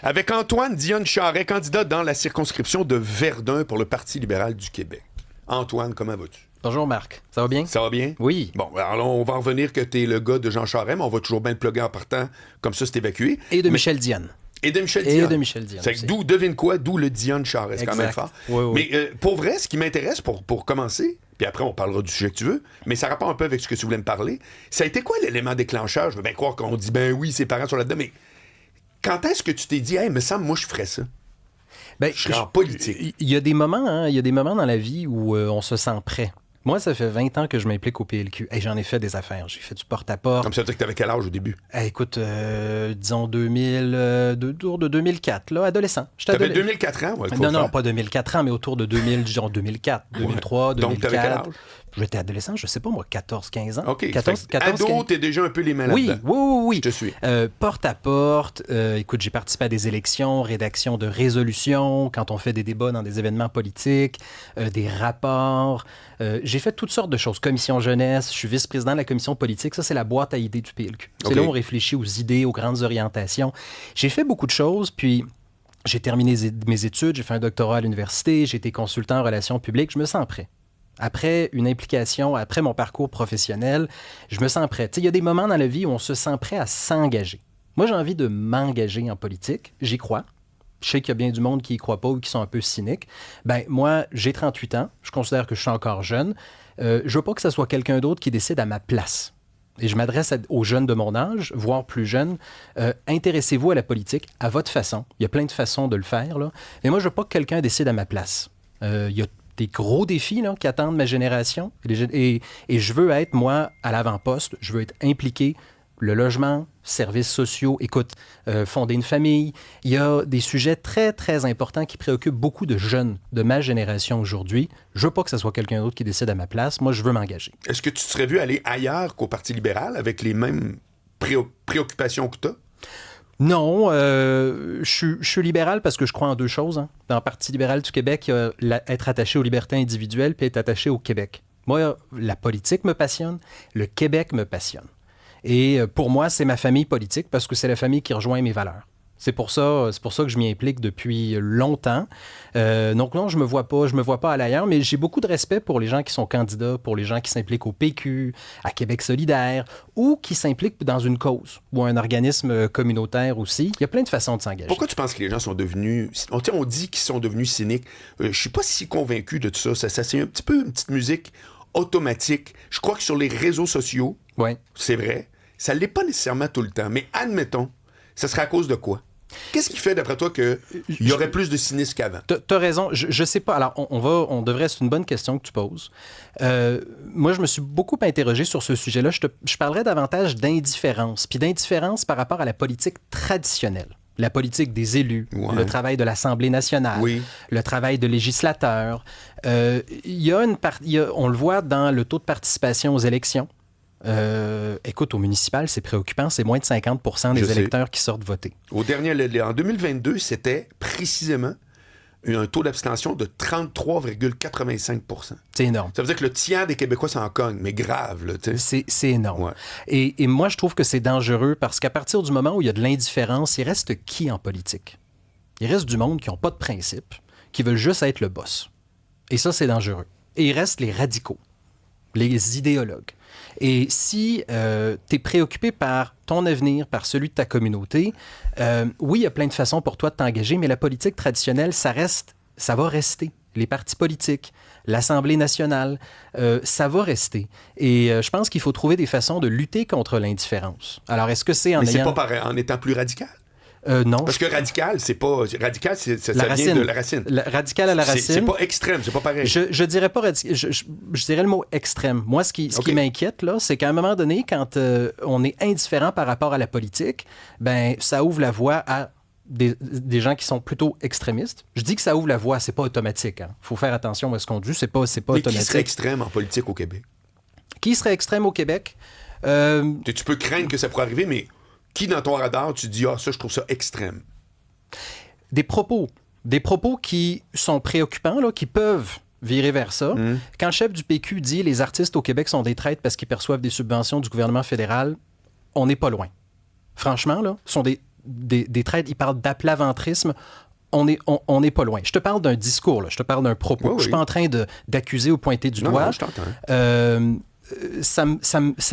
avec Antoine Dionne-Charest, candidat dans la circonscription de Verdun pour le Parti libéral du Québec. Antoine, comment vas-tu? Bonjour Marc, ça va bien? Ça va bien? Oui. Bon, alors on va revenir que tu es le gars de Jean Charest, mais on va toujours bien le plugger en partant, comme ça c'est évacué. Et de Michel Dionne. Et de Michel Dionne. Et de Michel Dionne. C'est d'où, devine quoi, d'où le Dionne-Charest, c'est quand même fort. Oui. Mais pour vrai, ce qui m'intéresse pour commencer, puis après on parlera du sujet que tu veux, mais ça rapporte un peu avec ce que tu voulais me parler, ça a été quoi l'élément déclencheur? Je veux bien croire qu'on dit, ben oui, ses parents sont là-dedans, mais quand est-ce que tu t'es dit, hey, me semble, moi je ferais ça? Je serais en politique. Il y a des moments, dans la vie où on se sent prêt. Moi, ça fait 20 ans que je m'implique au PLQ. Et j'en ai fait des affaires. J'ai fait du porte-à-porte. Comme ça veut dire que t'avais quel âge au début? Écoute, disons 2000, autour de 2004, là, adolescent. T'avais 2004 ans? Ouais, non, pas 2004 ans, mais autour de 2000, genre 2004, 2003, ouais. 2004. Donc, t'avais quel âge? J'étais adolescent, je sais pas moi, 14, 15 ans. OK. 14, ado, 15... t'es déjà un peu les mains là-dedans. Oui. Je te suis. Porte-à-porte, écoute, j'ai participé à des élections, rédaction de résolutions, quand on fait des débats dans des événements politiques, des rapports. J'ai fait toutes sortes de choses. Commission jeunesse, je suis vice-président de la commission politique. Ça, c'est la boîte à idées du PLQ. C'est là où on réfléchit aux idées, aux grandes orientations. J'ai fait beaucoup de choses, puis j'ai terminé mes études, j'ai fait un doctorat à l'université, j'ai été consultant en relations publiques. Je me sens prêt. Après une implication, après mon parcours professionnel, je me sens prêt. Il y a des moments dans la vie où on se sent prêt à s'engager. Moi, j'ai envie de m'engager en politique. J'y crois. Je sais qu'il y a bien du monde qui n'y croit pas ou qui sont un peu cyniques. Moi, j'ai 38 ans. Je considère que je suis encore jeune. Je veux pas que ce soit quelqu'un d'autre qui décide à ma place. Et je m'adresse aux jeunes de mon âge, voire plus jeunes. Intéressez-vous à la politique à votre façon. Il y a plein de façons de le faire, là. Mais moi, je veux pas que quelqu'un décide à ma place. Il y a des gros défis là, qui attendent ma génération. Et je veux être, moi, à l'avant-poste. Je veux être impliqué. Le logement, services sociaux, écoute, fonder une famille. Il y a des sujets très, très importants qui préoccupent beaucoup de jeunes de ma génération aujourd'hui. Je veux pas que ce soit quelqu'un d'autre qui décide à ma place. Moi, je veux m'engager. Est-ce que tu te serais vu aller ailleurs qu'au Parti libéral avec les mêmes préoccupations que tu as? Non, je suis libéral parce que je crois en deux choses. Hein. Dans le Parti libéral du Québec, il y a être attaché aux libertés individuelles puis être attaché au Québec. Moi, la politique me passionne, le Québec me passionne. Et pour moi, c'est ma famille politique parce que c'est la famille qui rejoint mes valeurs. C'est pour ça que je m'y implique depuis longtemps. Donc non, je me vois pas aller ailleurs, mais j'ai beaucoup de respect pour les gens qui sont candidats, pour les gens qui s'impliquent au PQ, à Québec solidaire, ou qui s'impliquent dans une cause ou un organisme communautaire aussi. Il y a plein de façons de s'engager. Pourquoi tu penses que les gens sont devenus... On dit qu'ils sont devenus cyniques. Je suis pas si convaincu de tout ça. Ça c'est un petit peu une petite musique automatique. Je crois que sur les réseaux sociaux, c'est vrai, ça l'est pas nécessairement tout le temps. Mais admettons, ça serait à cause de quoi? Qu'est-ce qui fait, d'après toi, qu'il y aurait plus de cynisme qu'avant? T'as raison. Je sais pas. Alors, c'est une bonne question que tu poses. Moi, je me suis beaucoup interrogé sur ce sujet-là. Je parlerais davantage d'indifférence. Puis d'indifférence par rapport à la politique traditionnelle. La politique des élus, le travail de l'Assemblée nationale, le travail de législateurs. On le voit dans le taux de participation aux élections. Écoute, au municipal, c'est préoccupant. C'est moins de 50% des électeurs qui sortent voter. En 2022, c'était précisément un taux d'abstention de 33,85%. C'est énorme. Ça veut dire que le tiers des Québécois s'en cognent, mais grave. Là, c'est énorme. Ouais. Et moi, je trouve que c'est dangereux parce qu'à partir du moment où il y a de l'indifférence, il reste qui en politique? Il reste du monde qui n'ont pas de principe, qui veulent juste être le boss. Et ça, c'est dangereux. Et il reste les radicaux, les idéologues. Et si tu es préoccupé par ton avenir, par celui de ta communauté, oui, il y a plein de façons pour toi de t'engager, mais la politique traditionnelle, ça va rester. Les partis politiques, l'Assemblée nationale, ça va rester. Et je pense qu'il faut trouver des façons de lutter contre l'indifférence. Alors, est-ce que c'est Mais c'est pas pareil, en étant plus radical? Non. Parce que radical, ça vient de la racine. Radical à la racine. C'est pas extrême, c'est pas pareil. Je dirais pas radical. Je dirais le mot extrême. Moi, ce qui m'inquiète, là, c'est qu'à un moment donné, quand on est indifférent par rapport à la politique, ça ouvre la voie à des gens qui sont plutôt extrémistes. Je dis que ça ouvre la voie, c'est pas automatique. Il faut faire attention à ce qu'on dit, c'est pas Mais automatique. Qui serait extrême en politique au Québec? Qui serait extrême au Québec? Tu peux craindre que ça pourrait arriver, mais qui dans ton radar, tu dis « Ah, ça, je trouve ça extrême ». Des propos qui sont préoccupants, là, qui peuvent virer vers ça. Quand le chef du PQ dit « Les artistes au Québec sont des traîtres parce qu'ils perçoivent des subventions du gouvernement fédéral », on n'est pas loin. Franchement, là, sont des des traits, il parle d'aplaventrisme. On n'est pas loin. Je te parle d'un discours, là. Je te parle d'un propos. Je ne suis pas en train d'accuser ou pointer du doigt. Non, je t'entends. Ça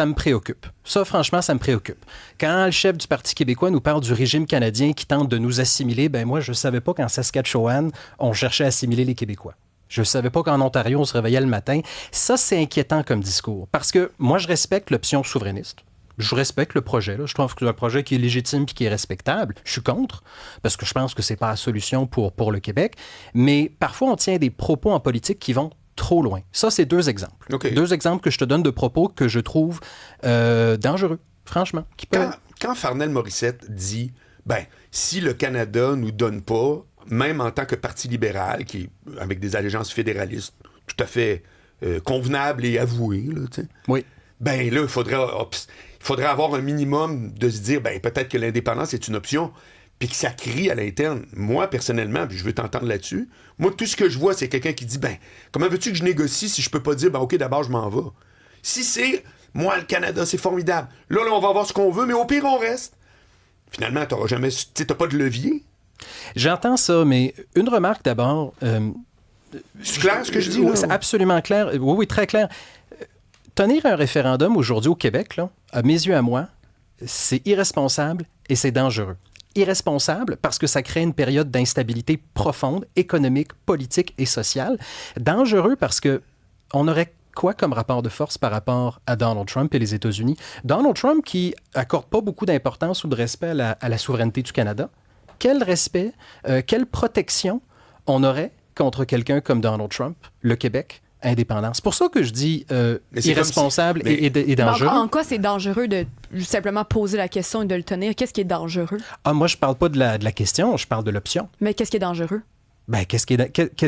me préoccupe. Ça, franchement, ça me préoccupe. Quand le chef du Parti québécois nous parle du régime canadien qui tente de nous assimiler, ben moi, je ne savais pas qu'en Saskatchewan, on cherchait à assimiler les Québécois. Je ne savais pas qu'en Ontario, on se réveillait le matin. Ça, c'est inquiétant comme discours. Parce que moi, je respecte l'option souverainiste. Je respecte le projet. Là. Je trouve que c'est un projet qui est légitime et qui est respectable. Je suis contre, parce que je pense que ce n'est pas la solution pour le Québec. Mais parfois, on tient des propos en politique qui vont trop loin. Ça, c'est 2 exemples. Okay. 2 exemples que je te donne de propos que je trouve dangereux, franchement. Quand Farnell Morissette dit, si le Canada nous donne pas, même en tant que Parti libéral, qui avec des allégeances fédéralistes tout à fait convenables et avouées, là, oui. Là, il faudrait avoir un minimum de se dire, peut-être que l'indépendance est une option, puis que ça crie à l'interne. Moi, personnellement, puis je veux t'entendre là-dessus, moi, tout ce que je vois, c'est quelqu'un qui dit, comment veux-tu que je négocie si je peux pas dire, OK, d'abord, je m'en vais. Si c'est, moi, le Canada, c'est formidable. Là, on va avoir ce qu'on veut, mais au pire, on reste. Finalement, t'as pas de levier. J'entends ça, mais une remarque d'abord. C'est clair ce que je dis, là? C'est absolument clair. Oui, très clair. Tenir un référendum aujourd'hui au Québec, là, à mes yeux à moi, c'est irresponsable et c'est dangereux. Irresponsable parce que ça crée une période d'instabilité profonde, économique, politique et sociale. Dangereux parce que on aurait quoi comme rapport de force par rapport à Donald Trump et les États-Unis? Donald Trump qui accorde pas beaucoup d'importance ou de respect à la souveraineté du Canada. Quel respect, quelle protection on aurait contre quelqu'un comme Donald Trump, le Québec, indépendant? C'est pour ça que je dis irresponsable et dangereux. En quoi c'est dangereux de simplement poser la question et de le tenir? Qu'est-ce qui est dangereux? Moi, je parle pas de la question, je parle de l'option. Mais qu'est-ce qui est dangereux? Qu'est-ce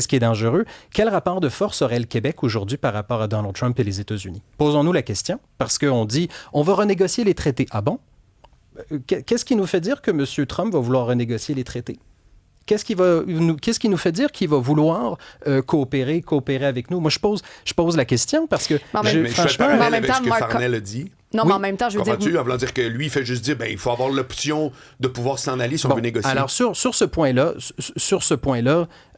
qui est dangereux? Quel rapport de force aurait le Québec aujourd'hui par rapport à Donald Trump et les États-Unis? Posons-nous la question, parce qu'on dit, on va renégocier les traités. Ah bon? Qu'est-ce qui nous fait dire que M. Trump va vouloir renégocier les traités? Qu'est-ce qui nous fait dire qu'il va vouloir coopérer avec nous? Moi, je pose la question parce que... franchement, en même temps, ce que Farnell a dit... Non, mais en même temps, je veux dire... Comprends-tu? En voulant dire que lui, il fait juste dire, il faut avoir l'option de pouvoir s'en aller si on veut négocier. Alors, sur ce point-là,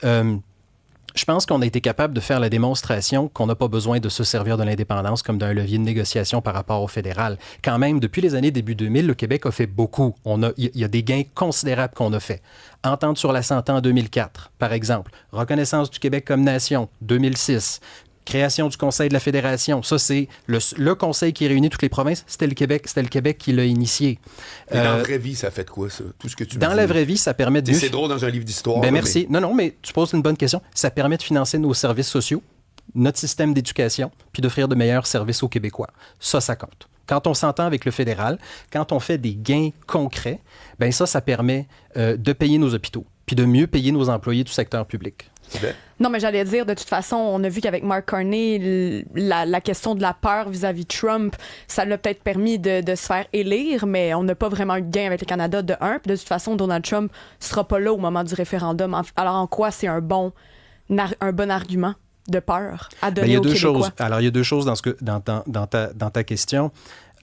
je pense qu'on a été capable de faire la démonstration qu'on n'a pas besoin de se servir de l'indépendance comme d'un levier de négociation par rapport au fédéral. Quand même, depuis les années début 2000, le Québec a fait beaucoup. Il y a des gains considérables qu'on a fait. Entente sur la santé en 2004, par exemple. Reconnaissance du Québec comme nation, 2006. Création du Conseil de la Fédération. Ça, c'est le conseil qui réunit toutes les provinces. C'était le Québec qui l'a initié. Et dans la vraie vie, ça fait de quoi, ça? Tout ce que tu Dans la vraie vie, ça permet de... C'est drôle dans un livre d'histoire. Merci. Mais... Non, mais tu poses une bonne question. Ça permet de financer nos services sociaux, notre système d'éducation, puis d'offrir de meilleurs services aux Québécois. Ça compte. Quand on s'entend avec le fédéral, quand on fait des gains concrets, ça permet de payer nos hôpitaux, puis de mieux payer nos employés du secteur public. Non, mais j'allais dire, de toute façon, on a vu qu'avec Mark Carney, la question de la peur vis-à-vis Trump, ça l'a peut-être permis de se faire élire, mais on n'a pas vraiment eu de gain avec le Canada de un. Puis de toute façon, Donald Trump sera pas là au moment du référendum. Alors, en quoi c'est un bon argument de peur à donner aux Québécois? Alors, il y a 2 choses dans ta question.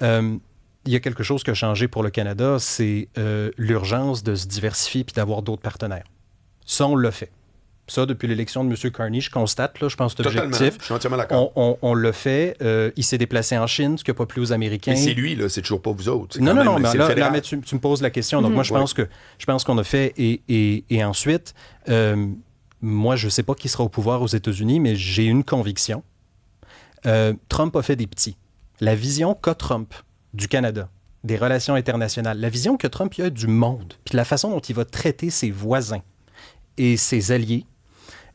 Il y a quelque chose qui a changé pour le Canada, c'est l'urgence de se diversifier puis d'avoir d'autres partenaires. Ça, on l'a fait. Ça, depuis l'élection de M. Carney, je constate, là, je pense que c'est objectif. Je suis entièrement d'accord. On l'a fait. Il s'est déplacé en Chine, ce qui n'a pas plu aux Américains. Mais c'est lui, là, c'est toujours pas vous autres. Non, mais là, mais tu me poses la question. Donc, moi, je pense qu'on a fait. Et ensuite, moi, je ne sais pas qui sera au pouvoir aux États-Unis, mais j'ai une conviction. Trump a fait des petits. La vision qu'a Trump du Canada, des relations internationales, la vision que Trump a du monde, puis la façon dont il va traiter ses voisins et ses alliés,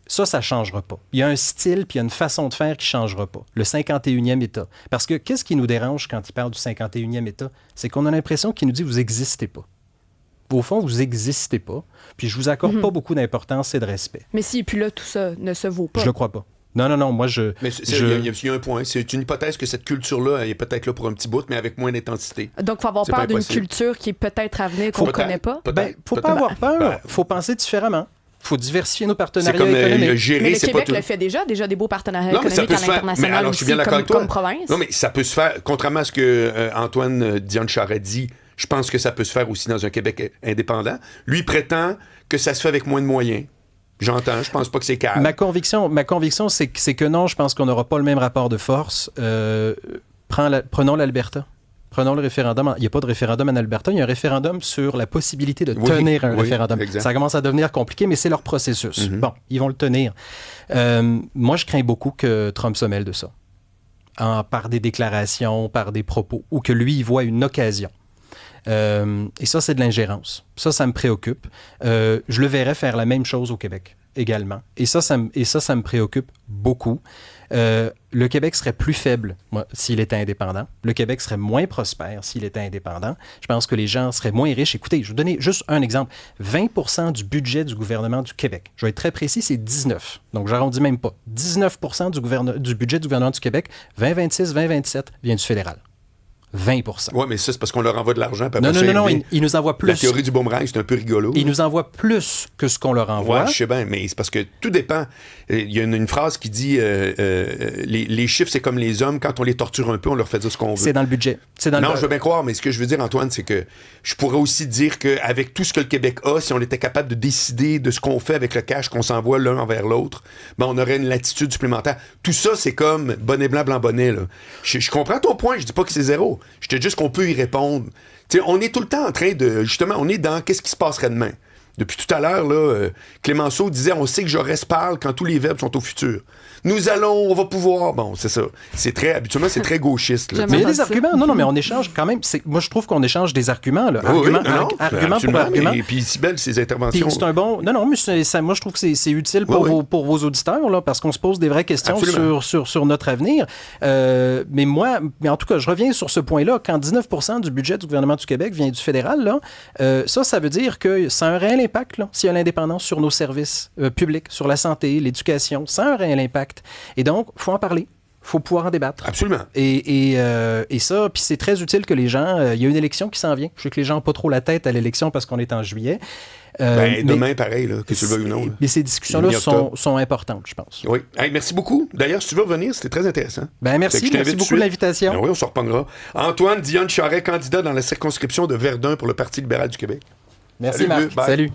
ça ne changera pas. Il y a un style puis il y a une façon de faire qui ne changera pas. Le 51e État. Parce que qu'est-ce qui nous dérange quand il parle du 51e État? C'est qu'on a l'impression qu'il nous dit « vous n'existez pas ». Au fond, vous n'existez pas. Puis je vous accorde pas beaucoup d'importance et de respect. Mais s'il n'est plus là, tout ça ne se vaut pas. Je le crois pas. Non, moi je... Mais il y a un point. C'est une hypothèse que cette culture-là est peut-être là pour un petit bout, mais avec moins d'intensité. Donc, il faut avoir peur d'une culture qui est peut-être à venir, qu'on ne connaît pas? Faut pas avoir peur. Il faut penser différemment. Il faut diversifier nos partenariats économiques. Mais le Québec le fait déjà des beaux partenariats économiques à l'international aussi, comme province. Non, mais ça peut se faire, contrairement à ce que Antoine Dion-Charest dit, Je pense que ça peut se faire aussi dans un Québec indépendant. Lui prétend que ça se fait avec moins de moyens. J'entends, je pense pas que c'est calme. Ma conviction, c'est que non, je pense qu'on n'aura pas le même rapport de force. Prenons l'Alberta. Prenons le référendum. Il n'y a pas de référendum en Alberta. Il y a un référendum sur la possibilité de tenir un référendum. Exact. Ça commence à devenir compliqué, mais c'est leur processus. Bon, ils vont le tenir. Moi, je crains beaucoup que Trump se mêle de ça. Par des déclarations, par des propos, ou que lui, il voit une occasion. Et ça, c'est de l'ingérence. Ça me préoccupe. Je le verrais faire la même chose au Québec également. Et ça me préoccupe beaucoup. Le Québec serait plus faible s'il était indépendant. Le Québec serait moins prospère s'il était indépendant. Je pense que les gens seraient moins riches. Écoutez, je vais vous donner juste un exemple. 20% du budget du gouvernement du Québec, je vais être très précis, c'est 19. Donc, j'arrondis même pas. 19% du budget du gouvernement du Québec, 2026, 2027, vient du fédéral. 20%. Oui, mais ça, c'est parce qu'on leur envoie de l'argent. Non, il nous envoie plus. La théorie du boomerang, c'est un peu rigolo. Il nous envoie plus que ce qu'on leur envoie. Oui, je sais bien, mais c'est parce que tout dépend. Il y a une phrase qui dit les chiffres, c'est comme les hommes, quand on les torture un peu, on leur fait dire ce qu'on veut. C'est dans le budget. Je veux bien croire, mais ce que je veux dire, Antoine, c'est que je pourrais aussi dire qu'avec tout ce que le Québec a, si on était capable de décider de ce qu'on fait avec le cash qu'on s'envoie l'un envers l'autre, ben on aurait une latitude supplémentaire. Tout ça, c'est comme bonnet blanc, blanc bonnet. Là. Je comprends ton point, je dis pas que c'est zéro. Je te dis juste qu'on peut y répondre. T'sais, on est tout le temps en train de... Justement, on est dans qu'est-ce qui se passerait demain. Depuis tout à l'heure, là, Clémenceau disait « On sait que Jaurès parle quand tous les verbes sont au futur. » Nous allons, on va pouvoir... Bon, c'est ça. Habituellement, c'est très gauchiste. Là. Mais il y a des arguments. Non, mais on échange quand même. Moi, je trouve qu'on échange des arguments. Là. Argument pour argument. Et puis, si belle, ces interventions... C'est un bon... Non, mais moi, je trouve que c'est utile pour vos auditeurs, là, parce qu'on se pose des vraies questions sur notre avenir. Mais en tout cas, je reviens sur ce point-là. Quand 19% du budget du gouvernement du Québec vient du fédéral, là, ça veut dire que ça a un réel impact, là, s'il y a l'indépendance sur nos services publics, sur la santé, l'éducation. Ça a un réel impact. Et donc, il faut en parler. Il faut pouvoir en débattre. Absolument. Et ça, puis c'est très utile que les gens... Il y a une élection qui s'en vient. Je sais que les gens n'ont pas trop la tête à l'élection parce qu'on est en juillet. Demain, pareil, là, que tu le veuilles ou non. Mais ces discussions-là sont importantes, je pense. Oui. Hey, merci beaucoup. D'ailleurs, si tu veux revenir, c'était très intéressant. Merci beaucoup de l'invitation. Oui, on se reprendra. Antoine Dionne Charest, candidat dans la circonscription de Verdun pour le Parti libéral du Québec. Merci, Marc. Salut.